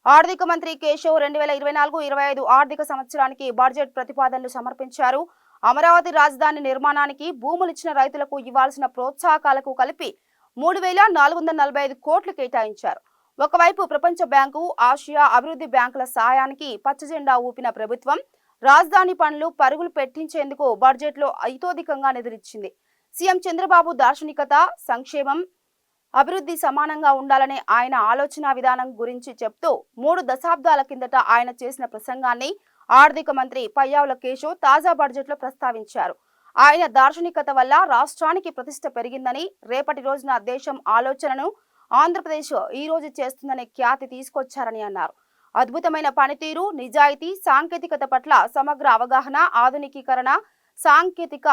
ఆర్థిక మంత్రి కేశవ్ 2024-25 ఆర్థిక సంవత్సరానికి బడ్జెట్ ప్రతిపాదనలు సమర్పించారు. అమరావతి రాజధాని నిర్మాణానికి భూములిచ్చిన రైతులకు ఇవ్వాల్సిన ప్రోత్సాహకాలకు కలిపి 3,445 కోట్లు కేటాయించారు. ఒకవైపు ప్రపంచ బ్యాంకు, ఆసియా అభివృద్ధి బ్యాంకుల సహాయానికి పచ్చజెండా ఊపిన ప్రభుత్వం రాజధాని పనులు పరుగులు పెట్టించేందుకు బడ్జెట్లో ఇతోధికంగా నిధులిచ్చింది. సీఎం చంద్రబాబు దార్శనికత, సంక్షేమం, అభివృద్ధి సమానంగా ఉండాలనే ఆయన ఆలోచన విధానం గురించి చెప్తూ 3 దశాబ్దాల కిందట ఆయన చేసిన ప్రసంగాన్ని ఆర్థిక మంత్రి పయ్యావుల కేశవ్ తాజా బడ్జెట్లో ప్రస్తావించారు. ఆయన దార్శనికత వల్ల రాష్ట్రానికి ప్రతిష్ట పెరిగిందని, రేపటి రోజున దేశం ఆలోచనను ఆంధ్రప్రదేశ్ ఈ రోజు చేస్తుందనే ఖ్యాతి తీసుకొచ్చారని అన్నారు. అద్భుతమైన పనితీరు, నిజాయితీ, సాంకేతికత పట్ల సమగ్ర అవగాహన, ఆధునికీకరణ, సాంకేతిక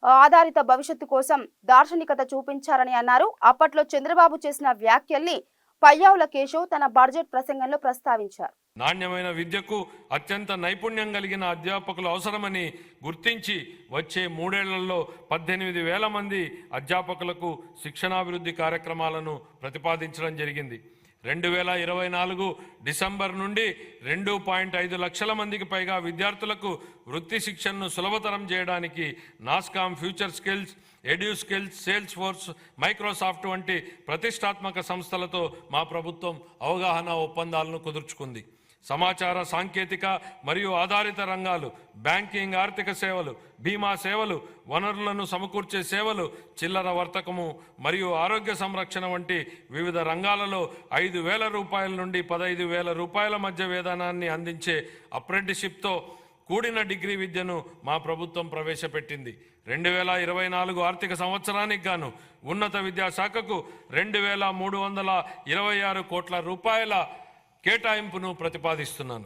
ఆధారిత భవిష్యత్తు కోసం దార్శనికత చూపించారని అన్నారు. అప్పట్లో చంద్రబాబు చేసిన వ్యాఖ్యల్ని పయ్యావుల కేశవ్ తన బడ్జెట్ ప్రసంగంలో ప్రస్తావించారు. నాణ్యమైన విద్యకు అత్యంత నైపుణ్యం కలిగిన అధ్యాపకులు అవసరమని గుర్తించి వచ్చే 3 ఏళ్లలో 18,000 మంది అధ్యాపకులకు శిక్షణాభివృద్ధి కార్యక్రమాలను ప్రతిపాదించడం జరిగింది. 2024 డిసెంబర్ నుండి 2.5 లక్షల మందికి పైగా విద్యార్థులకు వృత్తి శిక్షణను సులభతరం చేయడానికి NASSCOM, future skills, edu skills, sales force, Microsoft వంటి ప్రతిష్టాత్మక సంస్థలతో మా ప్రభుత్వం అవగాహన ఒప్పందాలను కుదుర్చుకుంది. సమాచార సాంకేతిక మరియు ఆధారిత రంగాలు, బ్యాంకింగ్, ఆర్థిక సేవలు, బీమా సేవలు, వనరులను సమకూర్చే సేవలు, చిల్లర వర్తకము మరియు ఆరోగ్య సంరక్షణ వంటి వివిధ రంగాలలో 5,000 రూపాయల నుండి 15,000 రూపాయల మధ్య వేతనాన్ని అందించే అప్రెంటిస్షిప్తో కూడిన డిగ్రీ విద్యను మా ప్రభుత్వం ప్రవేశపెట్టింది. 2024 ఆర్థిక సంవత్సరానికి గాను ఉన్నత విద్యాశాఖకు 2,326 కోట్ల రూపాయల కేటాయింపును ప్రతిపాదిస్తున్నాను.